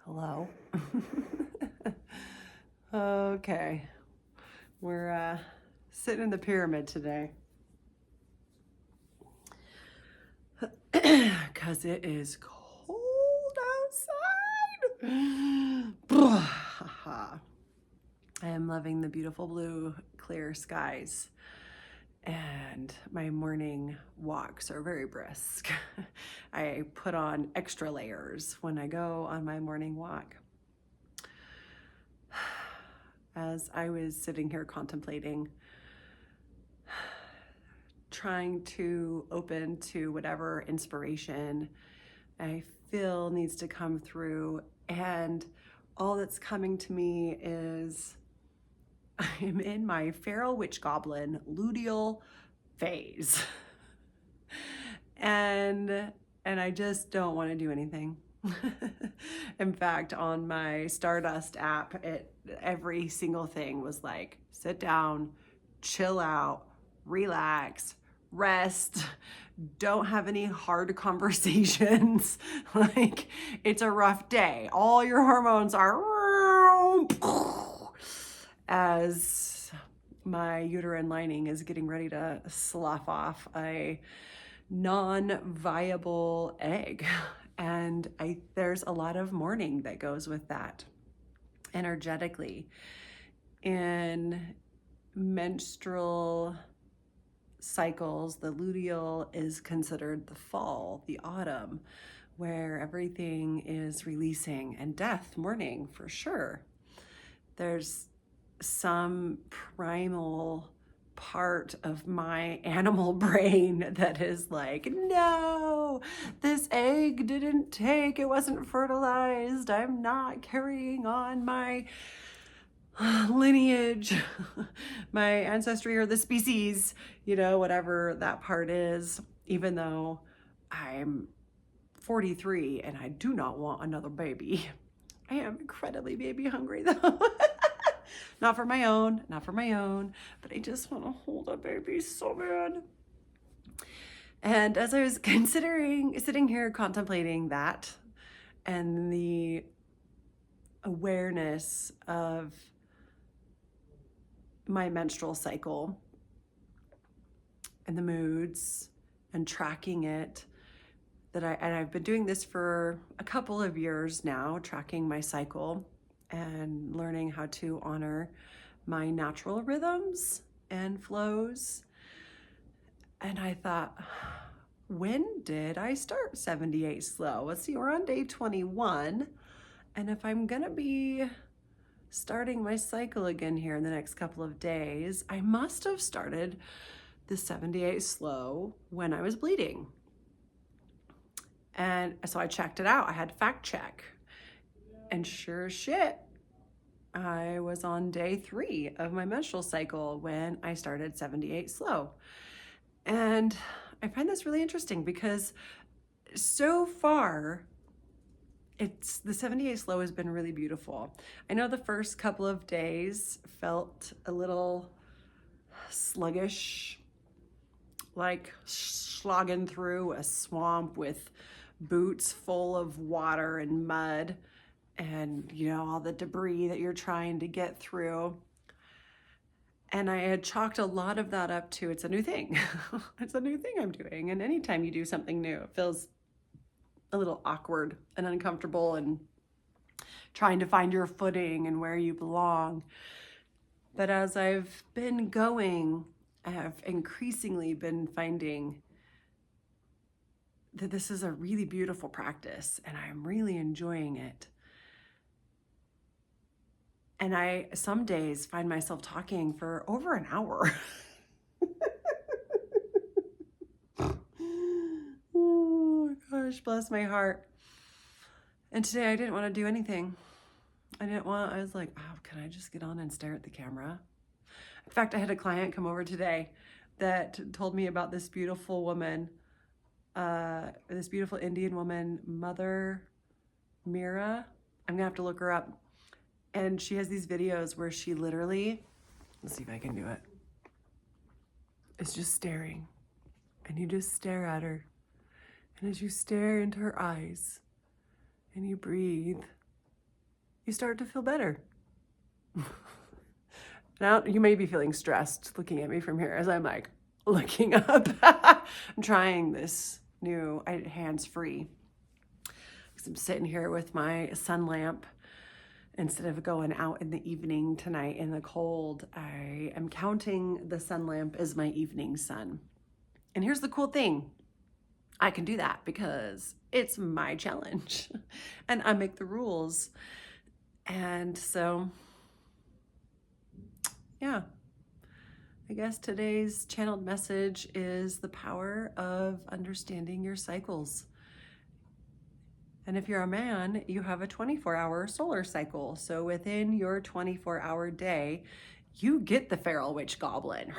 Hello. Okay, we're sitting in the pyramid today because it is cold outside. I am loving the beautiful blue, clear skies, and my morning walks are very brisk. I put on extra layers when I go on my morning walk. As I was sitting here contemplating, trying to open to whatever inspiration I feel needs to come through, and all that's coming to me is I'm in my feral witch goblin luteal phase. and I just don't want to do anything. In fact, on my Stardust app, every single thing was like, sit down, chill out, relax, rest, don't have any hard conversations. Like, it's a rough day. All your hormones are as my uterine lining is getting ready to slough off a non-viable egg. And there's a lot of mourning that goes with that energetically. In menstrual cycles, the luteal is considered the fall, the autumn, where everything is releasing, and death, mourning for sure. There's some primal part of my animal brain that is like, no, this egg didn't take, it wasn't fertilized, I'm not carrying on my lineage, my ancestry, or the species, whatever that part is, even though I'm 43 and I do not want another baby. I am incredibly baby hungry though. Not for my own, but I just want to hold a baby so bad. And as I was sitting here contemplating that and the awareness of my menstrual cycle and the moods and tracking it, I've been doing this for a couple of years now, tracking my cycle and learning how to honor my natural rhythms and flows. And I thought, when did I start 78 slow? Let's see, we're on day 21. And if I'm gonna be starting my cycle again here in the next couple of days, I must have started the 78 slow when I was bleeding. And so I checked it out. I had to fact check. And sure as shit, I was on day 3 of my menstrual cycle when I started 78 slow. And I find this really interesting because so far, the 78 slow has been really beautiful. I know the first couple of days felt a little sluggish, like slogging through a swamp with boots full of water and mud and, all the debris that you're trying to get through. And I had chalked a lot of that up to, it's a new thing. It's a new thing I'm doing. And anytime you do something new, it feels a little awkward and uncomfortable and trying to find your footing and where you belong. But as I've been going, I have increasingly been finding that this is a really beautiful practice and I'm really enjoying it. And I, some days, find myself talking for over an hour. Oh my gosh, bless my heart. And today I didn't want to do anything. I was like, oh, can I just get on and stare at the camera? In fact, I had a client come over today that told me about this beautiful woman, this beautiful Indian woman, Mother Mira. I'm gonna have to look her up. And she has these videos where she literally, let's see if I can do it, is just staring. And you just stare at her. And as you stare into her eyes and you breathe you start to feel better. Now you may be feeling stressed looking at me from here as I'm like looking up. I'm trying this new hands-free because I'm sitting here with my sun lamp. Instead of going out in the evening tonight in the cold, I am counting the sun lamp as my evening sun. And here's the cool thing. I can do that because it's my challenge and I make the rules. And so, yeah, I guess today's channeled message is the power of understanding your cycles. And if you're a man, you have a 24-hour solar cycle. So within your 24-hour day, you get the feral witch goblin.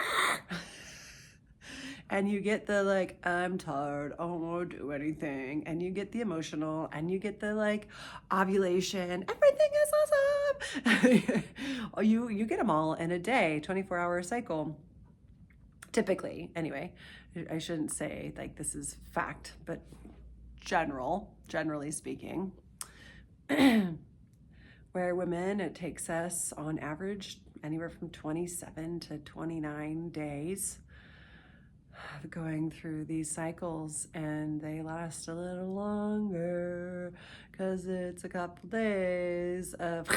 And you get the like, I'm tired, I don't want to do anything. And you get the emotional, and you get the like ovulation, everything is awesome. you get them all in a day, 24-hour cycle. Typically, anyway, I shouldn't say like this is fact, but generally speaking, where women, it takes us on average anywhere from 27 to 29 days of going through these cycles, and they last a little longer because it's a couple days of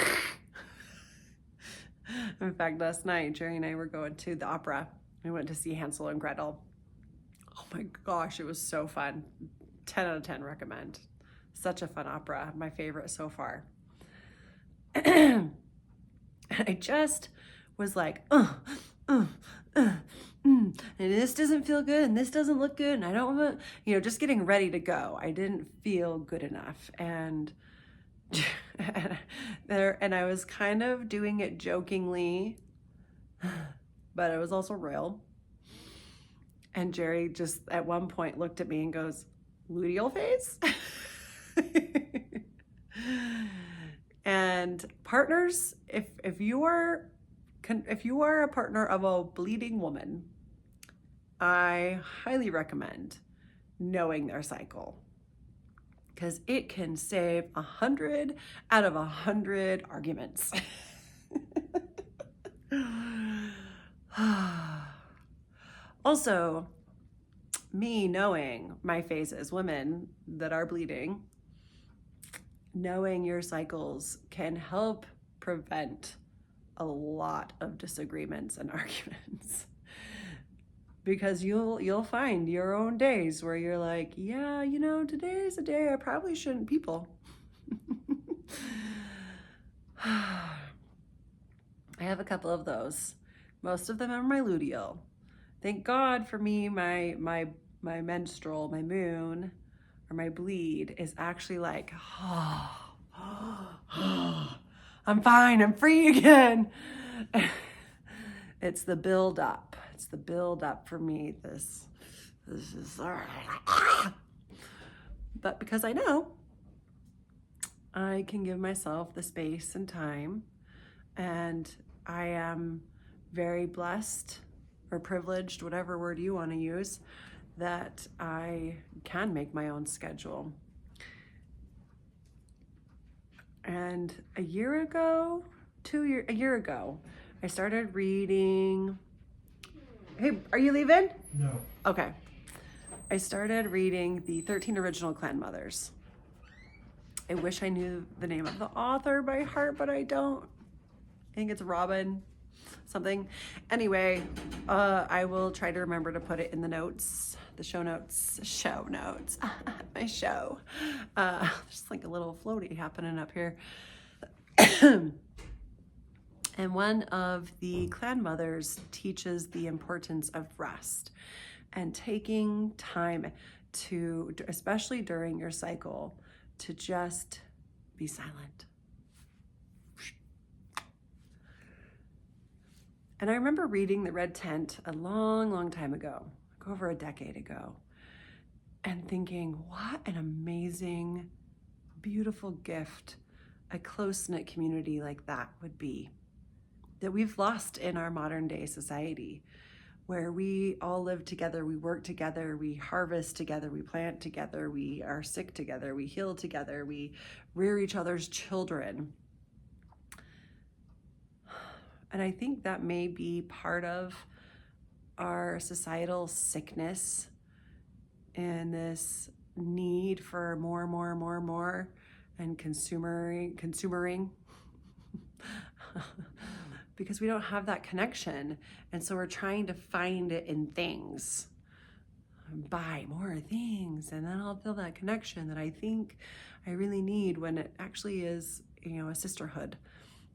in fact, last night Jerry and I were going to the opera. We went to see Hansel and Gretel. Oh my gosh, it was so fun. 10 out of 10 recommend. Such a fun opera, my favorite so far. I just was like, and this doesn't feel good, and this doesn't look good, and I don't want, just getting ready to go. I didn't feel good enough, and and I was kind of doing it jokingly, but it was also real. And Jerry just at one point looked at me and goes, luteal phase? And partners, if you are a partner of a bleeding woman, I highly recommend knowing their cycle, because it can save 100 out of 100 arguments. Also, me knowing my phases, women that are bleeding, knowing your cycles can help prevent a lot of disagreements and arguments, because you'll find your own days where you're like, yeah, today's a day I probably shouldn't people. I have a couple of those. Most of them are my luteal. Thank God for me, my menstrual, my moon, or my bleed is actually like, I'm fine, I'm free again. It's the build up. It's the build up for me. This is, but because I know I can give myself the space and time, and I am very blessed or privileged, whatever word you want to use, that I can make my own schedule. And a year ago, I started reading. Hey, are you leaving? No. Okay. I started reading the 13 Original Clan Mothers. I wish I knew the name of the author by heart, but I don't. I think it's Robin something. Anyway, I will try to remember to put it in the notes, the show notes, my show. Just like a little floaty happening up here. And one of the clan mothers teaches the importance of rest and taking time to, especially during your cycle, to just be silent. And I remember reading The Red Tent a long time ago, like over a decade ago, and thinking, what an amazing, beautiful gift a close-knit community like that would be, that we've lost in our modern day society, where we all live together, we work together, we harvest together, we plant together, we are sick together, we heal together, we rear each other's children. And I think that may be part of our societal sickness and this need for more, and consumering because we don't have that connection. And so we're trying to find it in things. Buy more things, and then I'll feel that connection that I think I really need, when it actually is, a sisterhood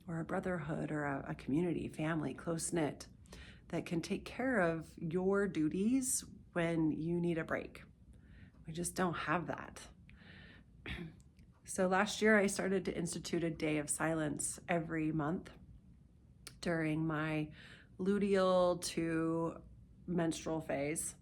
or a brotherhood or a community, family, close-knit, that can take care of your duties when you need a break. We just don't have that. So last year I started to institute a day of silence every month during my luteal to menstrual phase.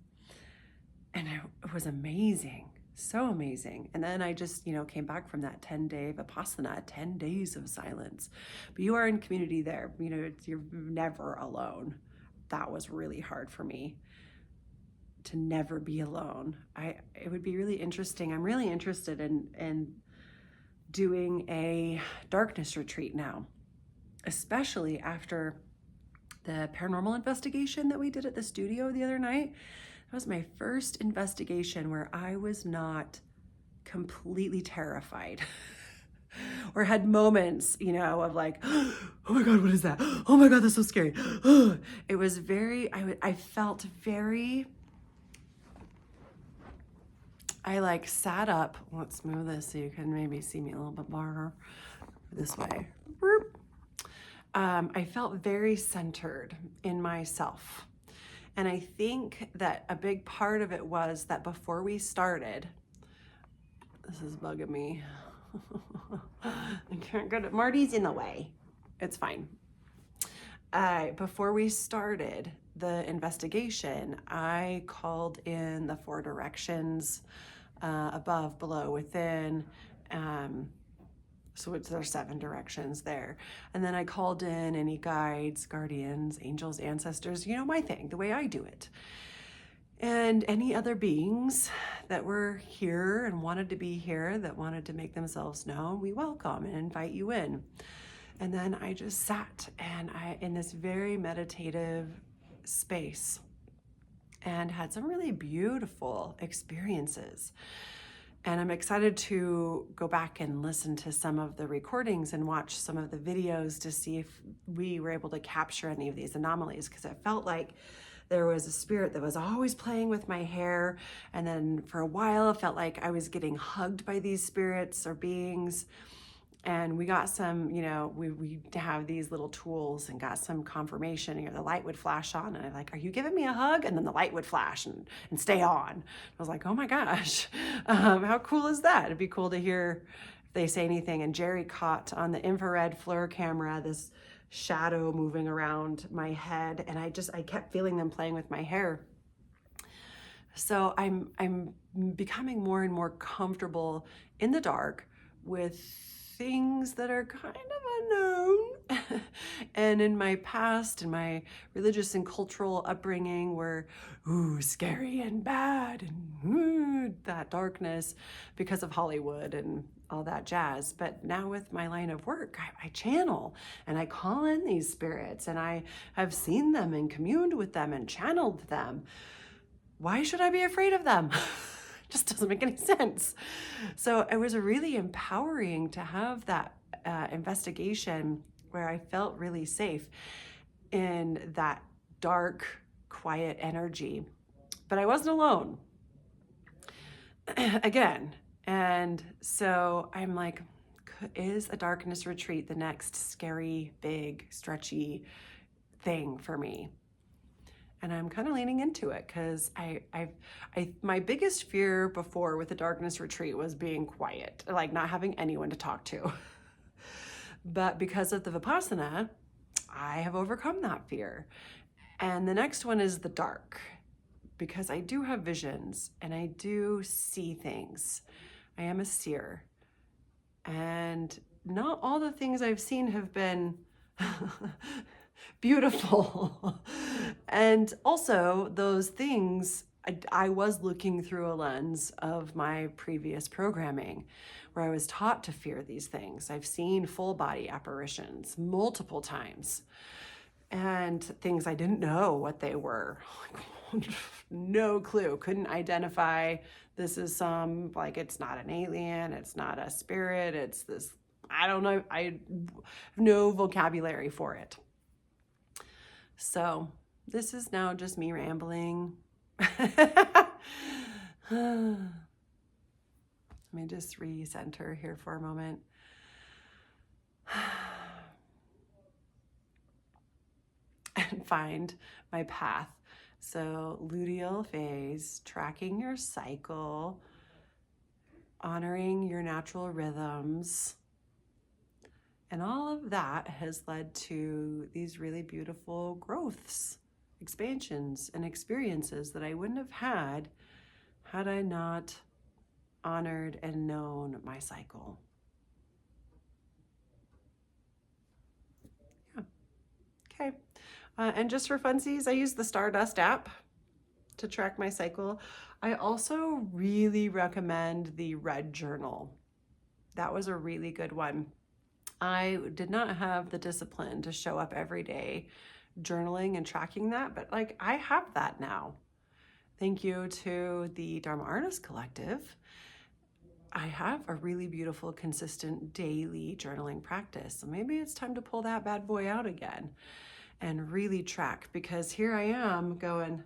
And it was amazing, so amazing. And then I just, came back from that 10-day Vipassana, 10 days of silence. But you are in community there, you're never alone. That was really hard for me, to never be alone. It would be really interesting. I'm really interested in doing a darkness retreat now, especially after the paranormal investigation that we did at the studio the other night. That was my first investigation where I was not completely terrified or had moments, of like, oh my God, what is that? Oh my God, that's so scary. It was I felt very, I sat up. Let's move this so you can maybe see me a little bit better this way. I felt very centered in myself. And I think that a big part of it was that before we started, this is bugging me. I can't get it. Marty's in the way. It's fine. Before we started the investigation, I called in the 4 directions, above, below, within. So there's 7 directions there. And then I called in any guides, guardians, angels, ancestors, my thing, the way I do it. And any other beings that were here and wanted to be here, that wanted to make themselves known, we welcome and invite you in. And then I just sat in this very meditative space and had some really beautiful experiences. And I'm excited to go back and listen to some of the recordings and watch some of the videos to see if we were able to capture any of these anomalies, because it felt like there was a spirit that was always playing with my hair. And then for a while, it felt like I was getting hugged by these spirits or beings. And we got some, we have these little tools and got some confirmation. The light would flash on, and I'm like, are you giving me a hug? And then the light would flash and stay on. I was like, oh my gosh, how cool is that? It'd be cool to hear if they say anything. And Jerry caught on the infrared FLIR camera this shadow moving around my head, and I kept feeling them playing with my hair. So I'm becoming more and more comfortable in the dark with things that are kind of unknown. And in my past, in my religious and cultural upbringing, were scary and bad and that darkness because of Hollywood and all that jazz. But now with my line of work, I channel and I call in these spirits, and I have seen them and communed with them and channeled them. Why should I be afraid of them? Just doesn't make any sense. So it was really empowering to have that investigation where I felt really safe in that dark, quiet energy. But I wasn't alone again. And so I'm like, is a darkness retreat the next scary, big, stretchy thing for me? And I'm kind of leaning into it, because my biggest fear before with the darkness retreat was being quiet, like not having anyone to talk to. But because of the Vipassana, I have overcome that fear. And the next one is the dark, because I do have visions and I do see things. I am a seer. And not all the things I've seen have been beautiful. And also those things, I was looking through a lens of my previous programming where I was taught to fear these things. I've seen full body apparitions multiple times. and things I didn't know what they were. No clue. Couldn't identify. This is it's not an alien. It's not a spirit. It's this, I don't know. I have no vocabulary for it. So this is now just me rambling. Let me just recenter here for a moment. And find my path. So luteal phase, tracking your cycle, honoring your natural rhythms. And all of that has led to these really beautiful growths, expansions, and experiences that I wouldn't have had I not honored and known my cycle. Yeah. Okay. And just for funsies, I use the Stardust app to track my cycle. I also really recommend the Red Journal. That was a really good one. I did not have the discipline to show up every day journaling and tracking that, but I have that now. Thank you to the Dharma Artist Collective. I have a really beautiful, consistent daily journaling practice. So maybe it's time to pull that bad boy out again and really track, because here I am going,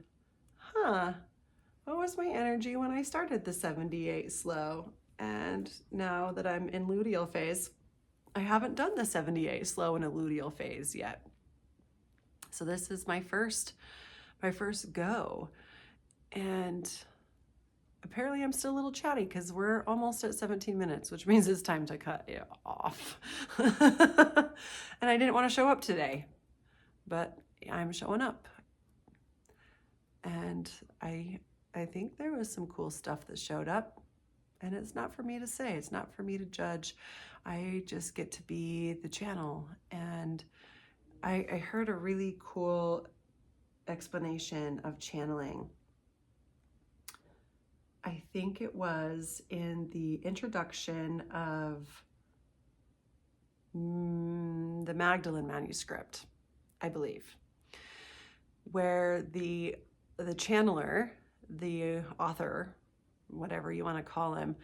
what was my energy when I started the 78 slow? And now that I'm in luteal phase, I haven't done the 78 slow in a luteal phase yet. So this is my first go. And apparently I'm still a little chatty because we're almost at 17 minutes, which means it's time to cut it off. And I didn't want to show up today, but I'm showing up. And I think there was some cool stuff that showed up, and it's not for me to say, it's not for me to judge. I just get to be the channel. And I heard a really cool explanation of channeling. I think it was in the introduction of the Magdalen Manuscript, I believe, where the channeler, the author, whatever you want to call him,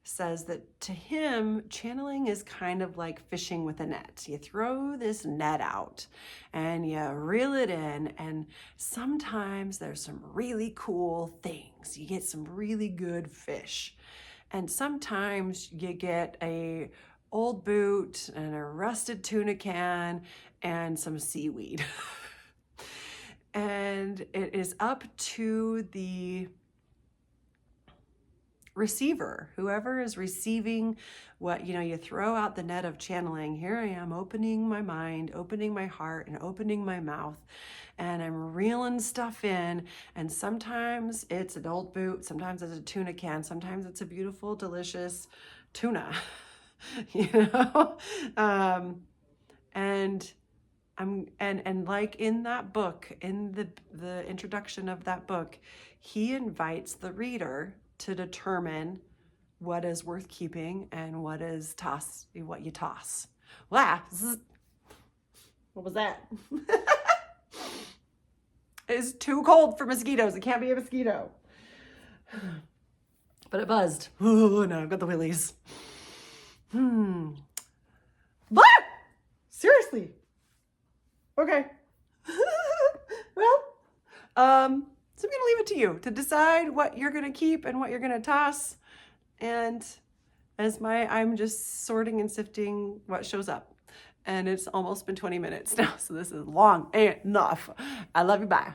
says that to him, channeling is kind of like fishing with a net. You throw this net out and you reel it in, and sometimes there's some really cool things. You get some really good fish. And sometimes you get a old boot and a rusted tuna can and some seaweed. And it is up to the receiver, whoever is receiving what, you throw out the net of channeling. Here I am opening my mind, opening my heart, and opening my mouth, and I'm reeling stuff in. And sometimes it's an old boot, sometimes it's a tuna can, sometimes it's a beautiful, delicious tuna, and like in that book, in the introduction of that book, he invites the reader to determine what is worth keeping and what you toss. Wow, what was that? It's too cold for mosquitoes. It can't be a mosquito. But it buzzed. Oh, no, I've got the willies. What? Seriously? Okay. Well, so I'm going to leave it to you to decide what you're going to keep and what you're going to toss. And I'm just sorting and sifting what shows up. And it's almost been 20 minutes now, so this is long enough. I love you. Bye.